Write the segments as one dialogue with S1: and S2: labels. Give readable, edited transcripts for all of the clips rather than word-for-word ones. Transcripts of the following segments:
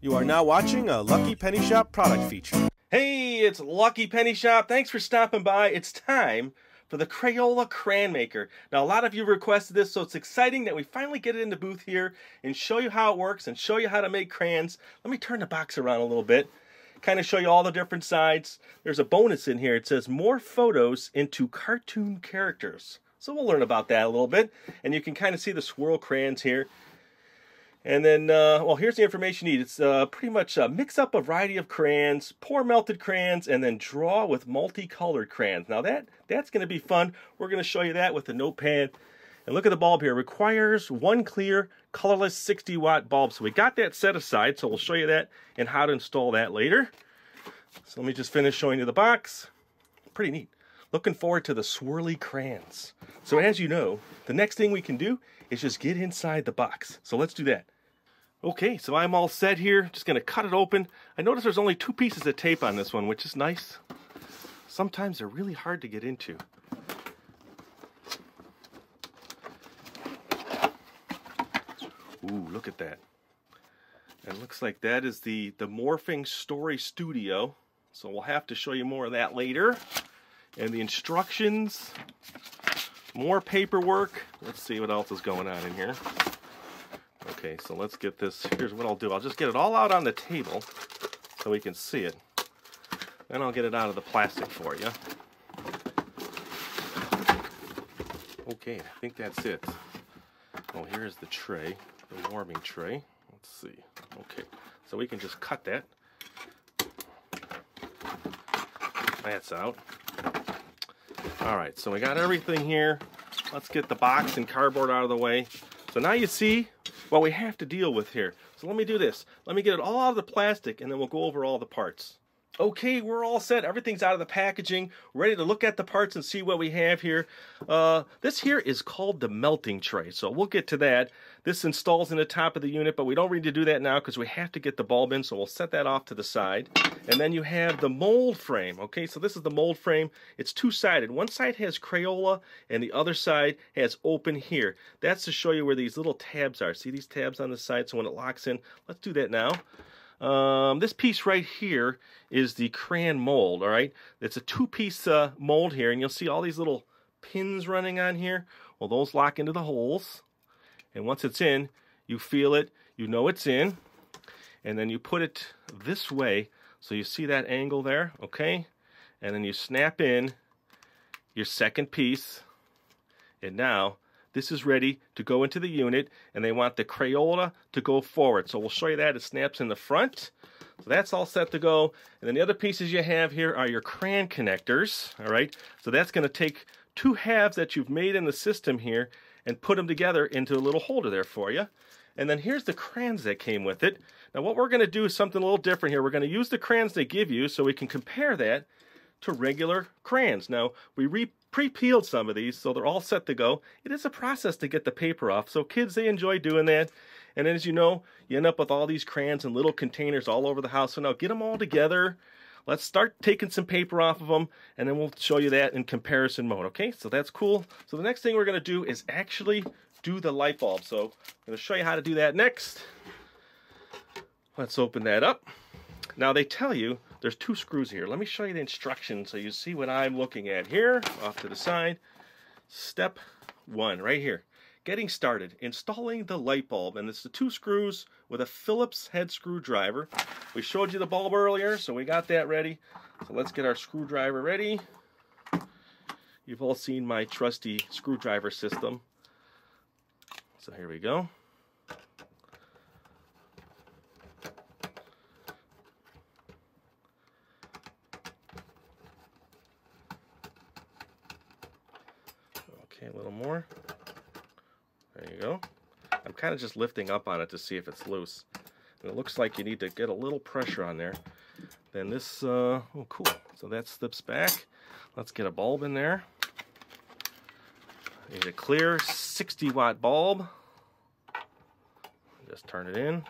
S1: You are now watching a Lucky Penny Shop product feature.
S2: Hey, it's Lucky Penny Shop. Thanks for stopping by. It's time for the Crayola Crayon Maker. Now, a lot of you requested this, so it's exciting that we finally get it in the booth here and show you how it works and show you how to make crayons. Let me turn the box around a little bit, kind of show you all the different sides. There's a bonus in here. It says more photos into cartoon characters. So we'll learn about that a little bit. And you can kind of see the swirl crayons here. And then, well, here's the information you need. It's pretty much mix up a variety of crayons, pour melted crayons, and then draw with multicolored crayons. Now that's going to be fun. We're going to show you that with the notepad. And look at the bulb here. Requires one clear, colorless 60-watt bulb. So we got that set aside, so we'll show you that and how to install that later. So let me just finish showing you the box. Pretty neat. Looking forward to the swirly crayons. So as you know, the next thing we can do is just get inside the box. So let's do that. Okay, so I'm all set here. Just going to cut it open. I notice there's only 2 pieces of tape on this one, which is nice. Sometimes they're really hard to get into. Ooh, look at that. And looks like that is the Morphing Story Studio. So we'll have to show you more of that later. And the instructions, more paperwork. Let's see what else is going on in here. Okay, so let's get this. Here's what I'll do. I'll just get it all out on the table so we can see it. Then I'll get it out of the plastic for you. Okay, I think that's it. Oh, here's the tray, the warming tray. Let's see. Okay, so we can just cut that. That's out. Alright, so we got everything here. Let's get the box and cardboard out of the way. So now you see what we have to deal with here. So let me do this. Let me get it all out of the plastic and then we'll go over all the parts. Okay, we're all set. Everything's out of the packaging. Ready to look at the parts and see what we have here. This here is called the melting tray. So we'll get to that. This installs in the top of the unit, but we don't need to do that now because we have to get the bulb in. So we'll set that off to the side. And then you have the mold frame. Okay, so this is the mold frame. It's two-sided. One side has Crayola and the other side has open here. That's to show you where these little tabs are. See these tabs on the side? So when it locks in, let's do that now. This piece right here is the crayon mold, all right? It's a 2-piece mold here, and you'll see all these little pins running on here. Well, those lock into the holes, and once it's in, you feel it, you know it's in, and then you put it this way, so you see that angle there, okay? And then you snap in your second piece, and now this is ready to go into the unit, and they want the Crayola to go forward. So we'll show you that. It snaps in the front. So that's all set to go. And then the other pieces you have here are your crayon connectors. All right. So that's going to take 2 halves that you've made in the system here and put them together into a little holder there for you. And then here's the crayons that came with it. Now what we're going to do is something a little different here. We're going to use the crayons they give you so we can compare that to regular crayons. Now we pre-peeled some of these, so they're all set to go. It is a process to get the paper off, so kids, they enjoy doing that. And as you know, you end up with all these crayons in little containers all over the house. So now get them all together. Let's start taking some paper off of them, and then we'll show you that in comparison mode, okay? So that's cool. So the next thing we're going to do is actually do the light bulb. So I'm going to show you how to do that next. Let's open that up. Now they tell you there's 2 screws here. Let me show you the instructions so you see what I'm looking at here. Off to the side. Step 1 right here. Getting started. Installing the light bulb. And it's the 2 screws with a Phillips head screwdriver. We showed you the bulb earlier, so we got that ready. So let's get our screwdriver ready. You've all seen my trusty screwdriver system. So here we go. Okay, a little more. There you go. I'm kind of just lifting up on it to see if it's loose. And it looks like you need to get a little pressure on there. Then this, oh cool. So that slips back. Let's get a bulb in there. Need a clear 60-watt bulb. Just turn it in.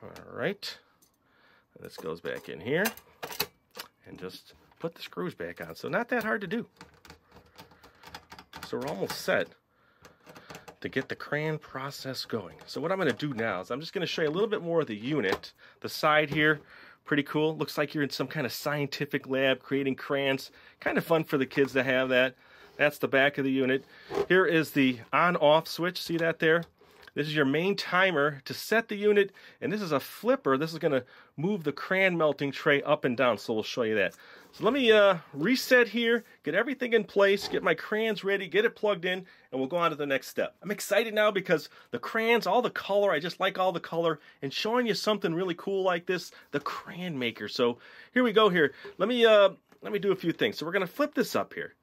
S2: All right. And this goes back in here. And just put the screws back on. So not that hard to do. So we're almost set. to get the crayon process going. So what I'm going to do now is I'm just going to show you a little bit more of the unit. The side here, pretty cool. Looks like you're in some kind of scientific lab creating crayons. Kind of fun for the kids to have that. That's the back of the unit. Here is the on-off switch. See that there? This is your main timer to set the unit, and this is a flipper. This is going to move the crayon melting tray up and down, so we'll show you that. So let me reset here, get everything in place, get my crayons ready, get it plugged in, and we'll go on to the next step. I'm excited now because the crayons, all the color, I just like all the color, and showing you something really cool like this, the Crayon Maker. So here we go here. Let me do a few things. So we're going to flip this up here.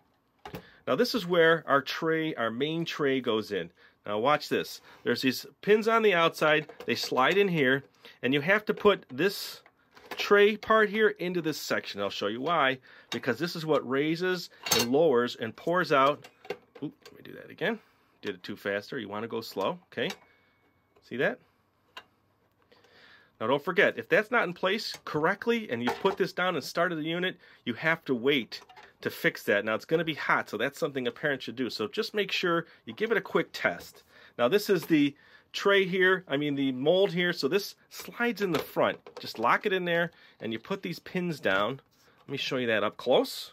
S2: Now this is where our tray, our main tray goes in. Now watch this. There's these pins on the outside. They slide in here, and you have to put this tray part here into this section. I'll show you why. Because this is what raises and lowers and pours out. Oop, let me do that again. Did it too fast there. You want to go slow. Okay. See that? Now don't forget, if that's not in place correctly and you put this down and started the unit, you have to wait to fix that. Now it's going to be hot, so that's something a parent should do. So just make sure you give it a quick test. Now this is the tray here, the mold here, so this slides in the front. Just lock it in there and you put these pins down. Let me show you that up close.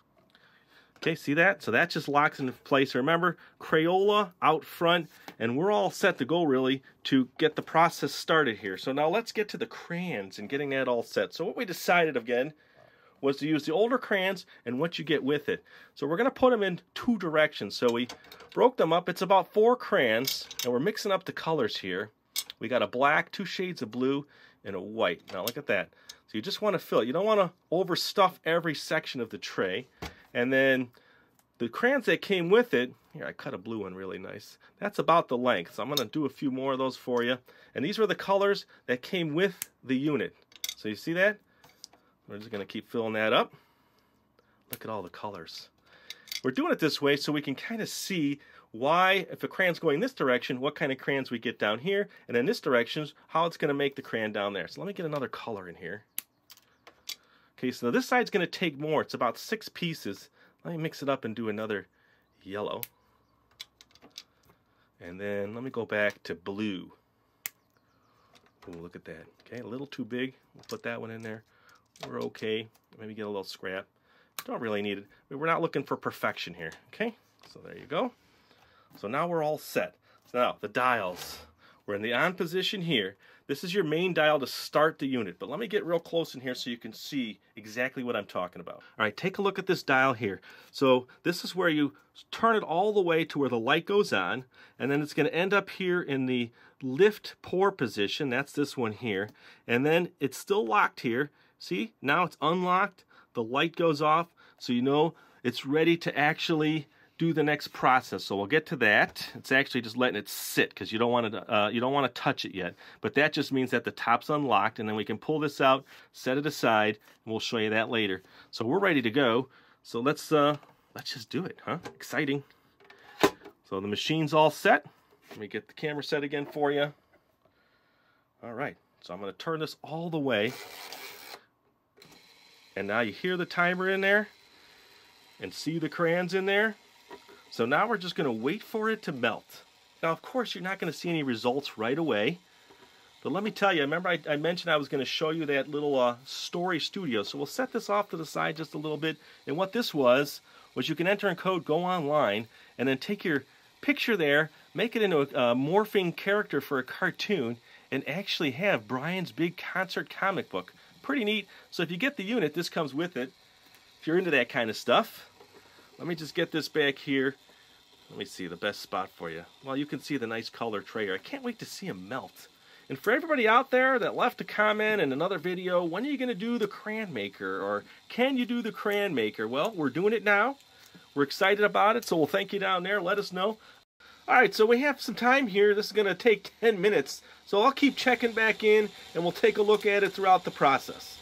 S2: Okay, see that? So that just locks into place. Remember, Crayola out front, and we're all set to go really to get the process started here. So now let's get to the crayons and getting that all set. So what we decided again was to use the older crayons and what you get with it. So we're going to put them in two directions. So we broke them up. It's about 4 crayons, and we're mixing up the colors here. We got a black, 2 shades of blue, and a white. Now look at that. So you just want to fill it. You don't want to overstuff every section of the tray. And then the crayons that came with it, here I cut a blue one really nice. That's about the length. So I'm going to do a few more of those for you. And these were the colors that came with the unit. So you see that? We're just going to keep filling that up. Look at all the colors. We're doing it this way so we can kind of see why, if a crayon's going this direction, what kind of crayons we get down here, and in this direction, how it's going to make the crayon down there. So let me get another color in here. Okay, so this side's going to take more. It's about 6 pieces. Let me mix it up and do another yellow. And then let me go back to blue. Ooh, look at that. Okay, a little too big. We'll put that one in there. We're okay. Maybe get a little scrap. Don't really need it. We're not looking for perfection here. Okay, so there you go. So now we're all set. So now the dials. We're in the on position here. This is your main dial to start the unit, but let me get real close in here so you can see exactly what I'm talking about. All right, take a look at this dial here. So this is where you turn it all the way to where the light goes on, and then it's going to end up here in the lift pour position. That's this one here, and then it's still locked here. See, now it's unlocked. The light goes off, so you know it's ready to actually do the next process. So we'll get to that. It's actually just letting it sit because you don't want to touch it yet. But that just means that the top's unlocked, and then we can pull this out, set it aside, and we'll show you that later. So we're ready to go. So let's just do it, huh? Exciting. So the machine's all set. Let me get the camera set again for you. All right. So I'm going to turn this all the way. And now you hear the timer in there and see the crayons in there. So now we're just going to wait for it to melt. Now, of course, you're not going to see any results right away. But let me tell you, remember I mentioned I was going to show you that little story studio. So we'll set this off to the side just a little bit. And what this was you can enter in code, go online, and then take your picture there, make it into a morphing character for a cartoon, and actually have Brian's big concert comic book. Pretty neat. So if you get the unit, this comes with it. If you're into that kind of stuff. Let me just get this back here. Let me see the best spot for you. Well, you can see the nice color tray here. I can't wait to see them melt. And for everybody out there that left a comment in another video, when are you going to do the Crayon Maker? Or can you do the Crayon Maker? Well, we're doing it now. We're excited about it, so we'll thank you down there. Let us know. All right, so we have some time here. This is going to take 10 minutes. So I'll keep checking back in, and we'll take a look at it throughout the process.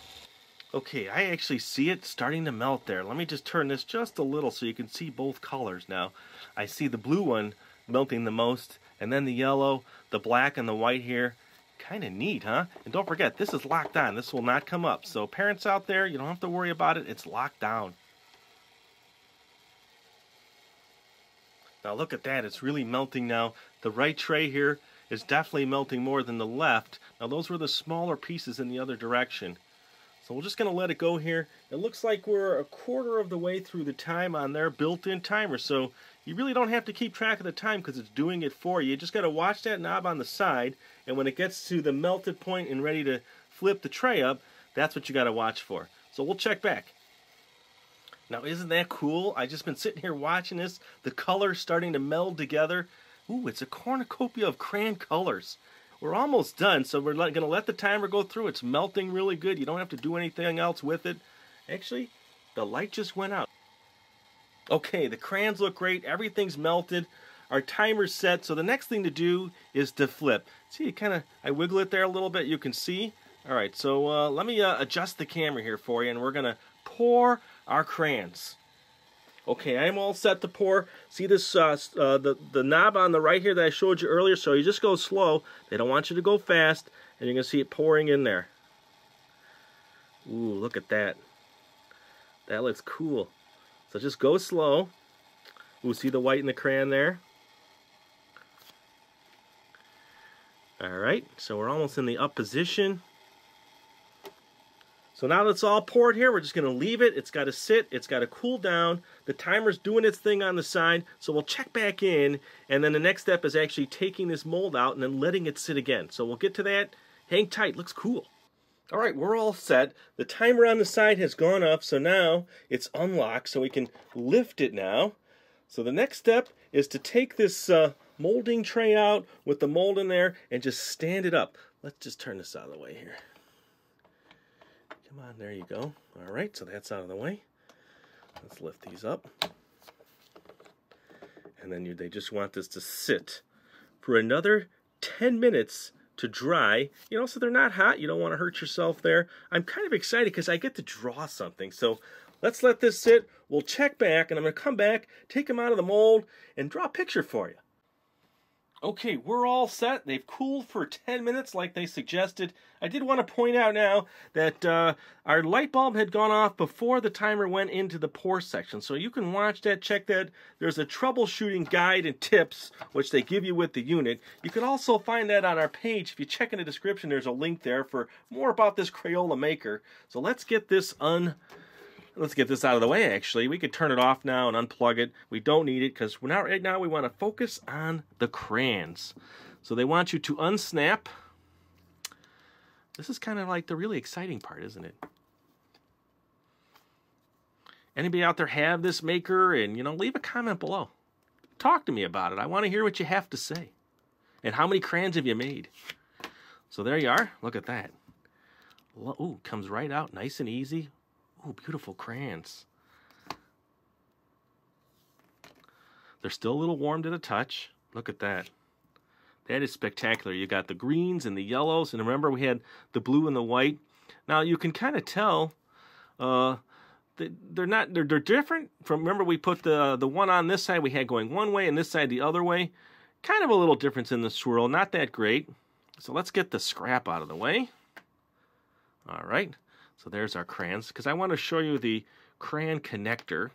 S2: Okay, I actually see it starting to melt there. Let me just turn this just a little so you can see both colors now. I see the blue one melting the most, and then the yellow, the black, and the white here. Kind of neat, huh? And don't forget, this is locked on. This will not come up. So parents out there, you don't have to worry about it. It's locked down. Now look at that, it's really melting now. The right tray here is definitely melting more than the left. Now those were the smaller pieces in the other direction. So we're just going to let it go here. It looks like we're a quarter of the way through the time on their built-in timer. So you really don't have to keep track of the time because it's doing it for you. You just got to watch that knob on the side. And when it gets to the melted point and ready to flip the tray up, that's what you got to watch for. So we'll check back. Now isn't that cool? I've just been sitting here watching this. The colors starting to meld together. Ooh, it's a cornucopia of crayon colors. We're almost done, so we're going to let the timer go through. It's melting really good. You don't have to do anything else with it. Actually, the light just went out. Okay, the crayons look great. Everything's melted. Our timer's set, so the next thing to do is to flip. See, I wiggle it there a little bit. You can see. All right, so let me adjust the camera here for you, and we're going to pour our crayons. Okay, I'm all set to pour. See this, the knob on the right here that I showed you earlier, so you just go slow. They don't want you to go fast, and you're going to see it pouring in there. Ooh, look at that. That looks cool. So just go slow. Ooh, see the white in the crayon there? Alright, so we're almost in the up position. So now that it's all poured here, we're just going to leave it. It's got to sit. It's got to cool down. The timer's doing its thing on the side, so we'll check back in, and then the next step is actually taking this mold out and then letting it sit again. So we'll get to that. Hang tight. Looks cool. All right, we're all set. The timer on the side has gone up, so now it's unlocked, so we can lift it now. So the next step is to take this molding tray out with the mold in there and just stand it up. Let's just turn this out of the way here. Come on, there you go. All right, so that's out of the way. Let's lift these up. And then they just want this to sit for another 10 minutes to dry. You know, so they're not hot. You don't want to hurt yourself there. I'm kind of excited because I get to draw something. So let's let this sit. We'll check back, and I'm going to come back, take them out of the mold, and draw a picture for you. Okay, we're all set. They've cooled for 10 minutes like they suggested. I did want to point out now that our light bulb had gone off before the timer went into the pour section. So you can watch that, check that. There's a troubleshooting guide and tips, which they give you with the unit. You can also find that on our page. If you check in the description, there's a link there for more about this Crayola Maker. So let's get this out of the way, actually. We could turn it off now and unplug it. We don't need it because right now we want to focus on the crayons. So they want you to unsnap. This is kind of like the really exciting part, isn't it? Anybody out there have this maker? And, you know, leave a comment below. Talk to me about it. I want to hear what you have to say. And how many crayons have you made? So there you are. Look at that. Ooh, comes right out nice and easy. Oh, beautiful crayons. They're still a little warm to the touch. Look at that. That is spectacular. You got the greens and the yellows, and remember we had the blue and the white. Now you can kind of tell they're different from, remember we put the one on this side we had going one way and this side the other way. Kind of a little difference in the swirl, not that great. So let's get the scrap out of the way. All right. So there's our crayons, because I want to show you the crayon connector.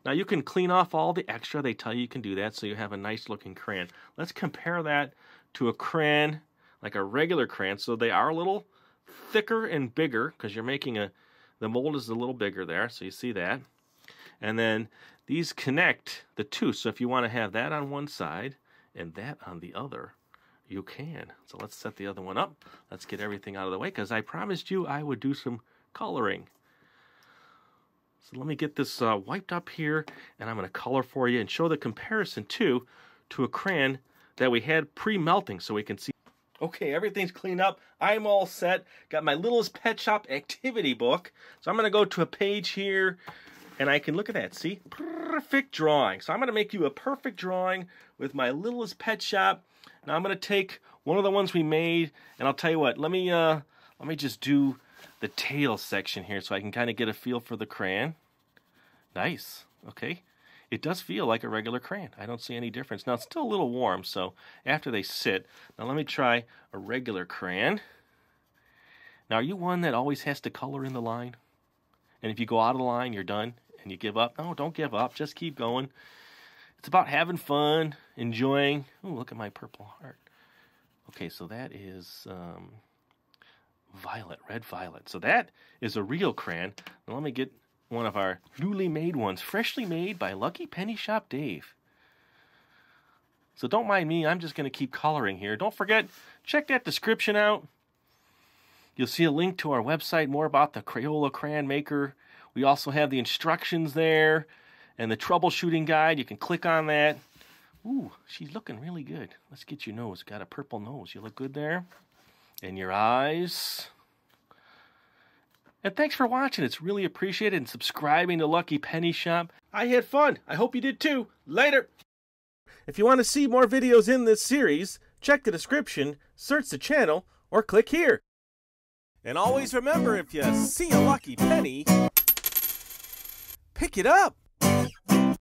S2: Now you can clean off all the extra. They tell you can do that, so you have a nice looking crayon. Let's compare that to a crayon, like a regular crayon. So they are a little thicker and bigger, because you're making the mold is a little bigger there, so you see that. And then these connect the two, so if you want to have that on one side and that on the other, you can. So let's set the other one up. Let's get everything out of the way, because I promised you I would do some coloring. So let me get this wiped up here, and I'm going to color for you and show the comparison to a crayon that we had pre-melting so we can see. Okay, everything's cleaned up. I'm all set. Got my Littlest Pet Shop activity book. So I'm going to go to a page here, and I can look at that. See? Perfect drawing. So I'm going to make you a perfect drawing with my Littlest Pet Shop. Now I'm going to take one of the ones we made, and I'll tell you what, let me just do the tail section here so I can kind of get a feel for the crayon. Nice. Okay. It does feel like a regular crayon. I don't see any difference. Now it's still a little warm, so after they sit, now let me try a regular crayon. Now are you one that always has to color in the line? And if you go out of the line, you're done and you give up? No, don't give up. Just keep going. It's about having fun, enjoying. Oh, look at my purple heart. Okay, so that is violet, red violet. So that is a real crayon. Now let me get one of our newly made ones, freshly made by Lucky Penny Shop Dave. So don't mind me, I'm just going to keep coloring here. Don't forget, check that description out. You'll see a link to our website, more about the Crayola Crayon Maker. We also have the instructions there and the troubleshooting guide. You can click on that. Ooh, she's looking really good. Let's get your nose. Got a purple nose. You look good there. And your eyes. And thanks for watching. It's really appreciated. And subscribing to Lucky Penny Shop. I had fun. I hope you did too. Later.
S1: If you want to see more videos in this series, check the description, search the channel, or click here. And always remember, if you see a lucky penny, pick it up.